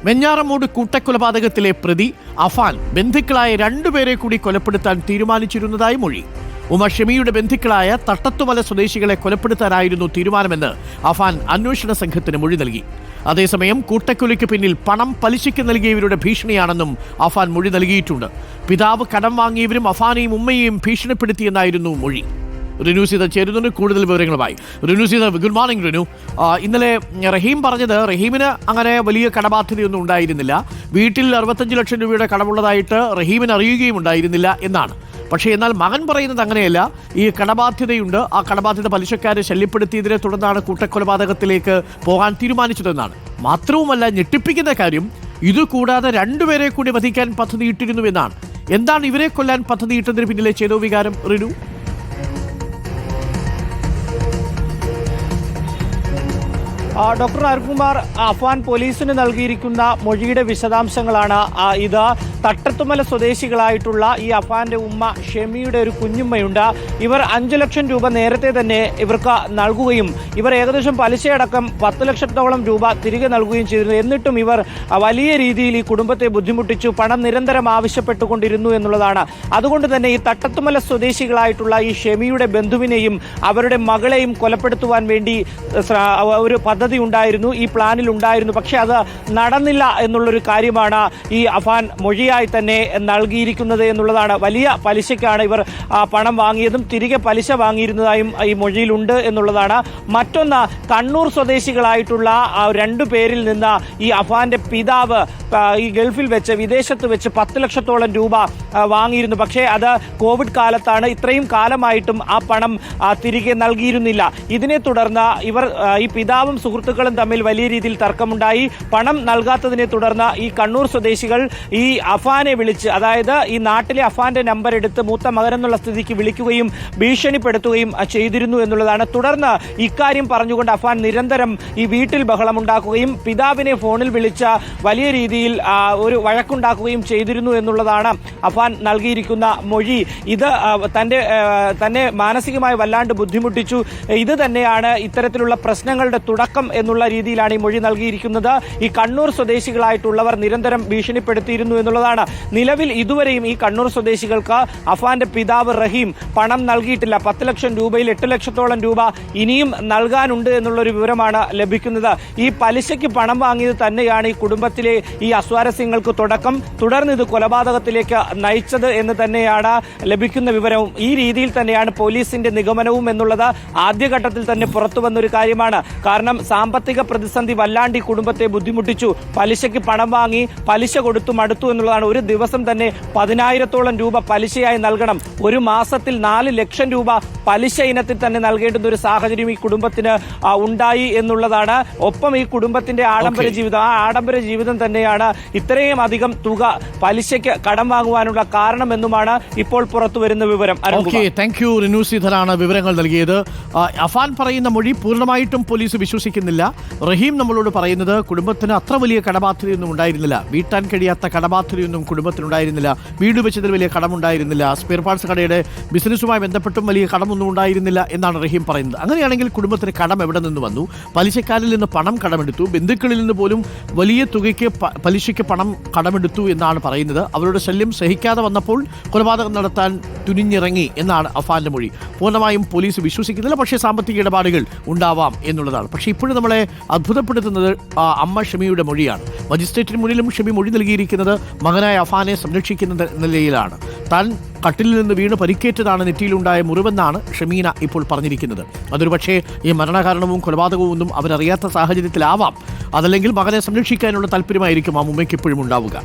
വെഞ്ഞാറമൂട് കൂട്ടക്കൊലപാതകത്തിലെ പ്രതി അഫാൻ ബന്ധുക്കളായ രണ്ടുപേരെ കൂടി കൊലപ്പെടുത്താൻ തീരുമാനിച്ചിരുന്നതായി മൊഴി. ഷെമിയുടെ ബന്ധുക്കളായ തട്ടത്തുമല സ്വദേശികളെ കൊലപ്പെടുത്താനായിരുന്നു തീരുമാനമെന്ന് അഫാൻ അന്വേഷണ സംഘത്തിന് മൊഴി നൽകി. അതേസമയം കൂട്ടക്കൊലയ്ക്ക് പിന്നിൽ പണം പലിശയ്ക്ക് നൽകിയവരുടെ ഭീഷണിയാണെന്നും അഫാൻ മൊഴി നൽകിയിട്ടുണ്ട്. പിതാവ് കടം വാങ്ങിയവരും അഫാനെയും ഉമ്മയെയും ഭീഷണിപ്പെടുത്തിയെന്നായിരുന്നു മൊഴി. റിനൂസിത ചേരുന്നുണ്ട് കൂടുതൽ വിവരങ്ങളുമായി. റിനൂസിത, ഗുഡ് മോർണിംഗ് റിനു. ഇന്നലെ റഹീം പറഞ്ഞത് റഹീമിന് അങ്ങനെ വലിയ കടബാധ്യതയൊന്നും ഉണ്ടായിരുന്നില്ല, വീട്ടിൽ 65 ലക്ഷം രൂപയുടെ കടമുള്ളതായിട്ട് റഹീമിന് അറിയുകയും ഉണ്ടായിരുന്നില്ല എന്നാണ്. പക്ഷേ എന്നാൽ മകൻ പറയുന്നത് അങ്ങനെയല്ല, ഈ കടബാധ്യതയുണ്ട്, ആ കടബാധ്യത പലിശക്കാരെ ശല്യപ്പെടുത്തിയതിനെ തുടർന്നാണ് കൂട്ടക്കൊലപാതകത്തിലേക്ക് പോകാൻ തീരുമാനിച്ചതെന്നാണ്. മാത്രവുമല്ല, ഞെട്ടിപ്പിക്കുന്ന കാര്യം ഇതുകൂടാതെ രണ്ടുപേരെ കൂടി വധിക്കാൻ പദ്ധതിയിട്ടിരുന്നുവെന്നാണ്. എന്താണ് ഇവരെ കൊല്ലാൻ പദ്ധതിയിട്ടതിന് പിന്നിലെ ചേതോവികാരം റിനു? ഡോക്ടർ അരുൺകുമാർ, അഫാൻ പോലീസിന് നൽകിയിരിക്കുന്ന മൊഴിയുടെ വിശദാംശങ്ങളാണ് ഇത്. തട്ടത്തുമല സ്വദേശികളായിട്ടുള്ള ഈ അഫാന്റെ ഉമ്മ ഷെമിയുടെ ഒരു കുഞ്ഞുമ്മയുണ്ട്. ഇവർ 5 ലക്ഷം രൂപ നേരത്തെ തന്നെ ഇവർക്ക് നൽകുകയും ഇവർ ഏകദേശം പലിശയടക്കം 10 ലക്ഷത്തോളം രൂപ തിരികെ നൽകുകയും ചെയ്തിരുന്നു. എന്നിട്ടും ഇവർ വലിയ രീതിയിൽ ഈ കുടുംബത്തെ ബുദ്ധിമുട്ടിച്ചു, പണം നിരന്തരം ആവശ്യപ്പെട്ടുകൊണ്ടിരുന്നു എന്നുള്ളതാണ്. അതുകൊണ്ട് തന്നെ ഈ തട്ടത്തുമല സ്വദേശികളായിട്ടുള്ള ഈ ഷെമിയുടെ ബന്ധുവിനെയും അവരുടെ മകളെയും കൊലപ്പെടുത്തുവാൻ വേണ്ടി ഒരു പദ്ധതി ഉണ്ടായിരുന്നു, ഈ പ്ലാനിൽ ഉണ്ടായിരുന്നു. പക്ഷെ അത് നടന്നില്ല എന്നുള്ളൊരു കാര്യമാണ് ഈ അഫാൻ മൊഴിയായി തന്നെ നൽകിയിരിക്കുന്നത് എന്നുള്ളതാണ്. വലിയ പലിശയ്ക്കാണ് ഇവർ പണം വാങ്ങിയതും തിരികെ പലിശ വാങ്ങിയിരുന്നതായും ഈ മൊഴിയിലുണ്ട് എന്നുള്ളതാണ്. മറ്റൊന്ന്, കണ്ണൂർ സ്വദേശികളായിട്ടുള്ള 2 പേരിൽ നിന്ന് ഈ അഫാന്റെ പിതാവ് ഈ ഗൾഫിൽ വെച്ച്, വിദേശത്ത് വെച്ച് 10 ലക്ഷത്തോളം രൂപ വാങ്ങിയിരുന്നു. പക്ഷേ അത് കോവിഡ് കാലത്താണ്, ഇത്രയും കാലമായിട്ടും ആ പണം തിരികെ നൽകിയിരുന്നില്ല. ഇതിനെ തുടർന്ന് ഇവർ ഈ പിതാവും സുഹൃത്തുക്കളും തമ്മിൽ വലിയ രീതിയിൽ തർക്കമുണ്ടായി. പണം നൽകാത്തതിനെ തുടർന്ന് ഈ കണ്ണൂർ സ്വദേശികൾ ഈ അഫാനെ വിളിച്ച്, അതായത് ഈ നാട്ടിലെ അഫാന്റെ നമ്പർ എടുത്ത് മൂത്ത മകനെന്നുള്ള സ്ഥിതിക്ക് വിളിക്കുകയും ഭീഷണിപ്പെടുത്തുകയും ചെയ്തിരുന്നു എന്നുള്ളതാണ്. തുടർന്ന് ഇക്കാര്യം പറഞ്ഞുകൊണ്ട് അഫാൻ നിരന്തരം ഈ വീട്ടിൽ ബഹളമുണ്ടാക്കുകയും പിതാവിനെ ഫോണിൽ വിളിച്ച വലിയ രീതിയിൽ ഒരു വഴക്കുണ്ടാക്കുകയും ചെയ്തിരുന്നു എന്നുള്ളതാണ് അഫാൻ നൽകിയിരിക്കുന്ന മൊഴി. ഇത് തന്നെ മാനസികമായി വല്ലാണ്ട് ബുദ്ധിമുട്ടിച്ചു. ഇത് തന്നെയാണ് ഇത്തരത്തിലുള്ള പ്രശ്നങ്ങളുടെ തുടക്കം എന്നുള്ള രീതിയിലാണ് ഈ മൊഴി നൽകിയിരിക്കുന്നത്. ഈ കണ്ണൂർ സ്വദേശികളായിട്ടുള്ളവർ നിരന്തരം ഭീഷണിപ്പെടുത്തിയിരുന്നു എന്നുള്ളതാണ്. നിലവിൽ ഇതുവരെയും ഈ കണ്ണൂർ സ്വദേശികൾക്ക് അഫാന്റെ പിതാവ് റഹീം പണം നൽകിയിട്ടില്ല. 10 ലക്ഷം രൂപയിൽ 8 ലക്ഷത്തോളം രൂപ ഇനിയും നൽകാനുണ്ട് എന്നുള്ളൊരു വിവരമാണ് ലഭിക്കുന്നത്. ഈ പലിശയ്ക്ക് പണം വാങ്ങിയത് തന്നെയാണ് ഈ കുടുംബത്തിലെ ഈ അസ്വാരസ്യങ്ങൾക്ക് തുടക്കം, തുടർന്ന് ഇത് കൊലപാതകത്തിലേക്ക് നയിച്ചത് എന്ന് തന്നെയാണ് ലഭിക്കുന്ന വിവരവും. ഈ രീതിയിൽ തന്നെയാണ് പോലീസിന്റെ നിഗമനവും എന്നുള്ളത് ആദ്യഘട്ടത്തിൽ തന്നെ പുറത്തു വന്നൊരു കാര്യമാണ്. കാരണം സാമ്പത്തിക പ്രതിസന്ധി വല്ലാണ്ട് ഈ കുടുംബത്തെ ബുദ്ധിമുട്ടിച്ചു. പലിശയ്ക്ക് പണം വാങ്ങി, പലിശ കൊടുത്തു മടുത്തു എന്നുള്ളതാണ്. ഒരു ദിവസം തന്നെ 10,000-ഓളം രൂപ പലിശയായി നൽകണം. ഒരു മാസത്തിൽ 4 ലക്ഷം രൂപ പലിശ ഇനത്തിൽ തന്നെ നൽകേണ്ടുന്ന ഒരു സാഹചര്യം ഈ കുടുംബത്തിന് ഉണ്ടായി എന്നുള്ളതാണ്. ഒപ്പം ഈ കുടുംബത്തിന്റെ ആഡംബര ജീവിതം, ആ ആഡംബര ജീവിതം തന്നെയാണ് ഇത്രയും അധികം തുക പലിശയ്ക്ക് കടം വാങ്ങുവാനുള്ള കാരണമെന്നുമാണ് ഇപ്പോൾ പുറത്തു വരുന്ന വിവരം. താങ്ക് യു റിനൂസിധറാണ് വിവരങ്ങൾ നൽകിയത്. അഫാൻ പറയുന്ന മൊഴി പൂർണ്ണമായിട്ടും പോലീസ് വിശ്വസിക്കുന്നില്ല. റഹീം നമ്മളോട് പറയുന്നത് കുടുംബത്തിന് അത്ര വലിയ കടബാധ്യതയൊന്നും ഉണ്ടായിരുന്നില്ല, വീട്ടാൻ കഴിയാത്ത കടബാധ്യതയൊന്നും കുടുംബത്തിനുണ്ടായിരുന്നില്ല, വീട് വെച്ചതിൽ വലിയ കടമുണ്ടായിരുന്നില്ല, സ്പെയർ പാർട്സ് കടയുടെ ബിസിനസ്സുമായി ബന്ധപ്പെട്ടും വലിയ കടമൊന്നും ഉണ്ടായിരുന്നില്ല എന്നാണ് റഹീം പറയുന്നത്. അങ്ങനെയാണെങ്കിൽ കുടുംബത്തിന് കടം എവിടെ നിന്ന് വന്നു? പലിശക്കാരിൽ നിന്ന് പണം കടമെടുത്തു, ബന്ധുക്കളിൽ നിന്ന് പോലും വലിയ തുകയ്ക്ക് പലിശയ്ക്ക് പണം കടമെടുത്തു എന്നാണ് പറയുന്നത്. അവരുടെ ശല്യം സഹിക്കാതെ വന്നപ്പോൾ കൊലപാതകം നടത്താൻ തുനിഞ്ഞിറങ്ങി എന്നാണ് അഫാന്റെ മൊഴി. പൂർണ്ണമായും പോലീസ് വിശ്വസിക്കുന്നില്ല, പക്ഷേ സാമ്പത്തിക ഇടപാടുകൾ ഉണ്ടാവാം എന്നുള്ളതാണ്. പക്ഷേ ഇപ്പോഴും നമ്മളെ അത്ഭുതപ്പെടുത്തുന്നത് അമ്മ ഷെമിയുടെ മൊഴിയാണ്. മജിസ്ട്രേറ്റിന് മുന്നിലും ഷെമി മൊഴി നൽകിയിരിക്കുന്നത് മകനായ അഫാനെ സംരക്ഷിക്കുന്ന നിലയിലാണ്. താൻ കട്ടിലിൽ നിന്ന് വീണ് പരിക്കേറ്റതാണ് നെറ്റിയിലുണ്ടായ മുറിവെന്നാണ് ഷമീന ഇപ്പോൾ പറഞ്ഞിരിക്കുന്നത്. അതൊരു പക്ഷേ ഈ മരണകാരണവും കൊലപാതകവും ഒന്നും അവരറിയാത്ത സാഹചര്യത്തിലാവാം. അതല്ലെങ്കിൽ മകനെ സംരക്ഷിക്കാനുള്ള താല്പര്യമായിരിക്കും ആ ഉമ്മയ്ക്ക് ഇപ്പോഴും ഉണ്ടാവുക.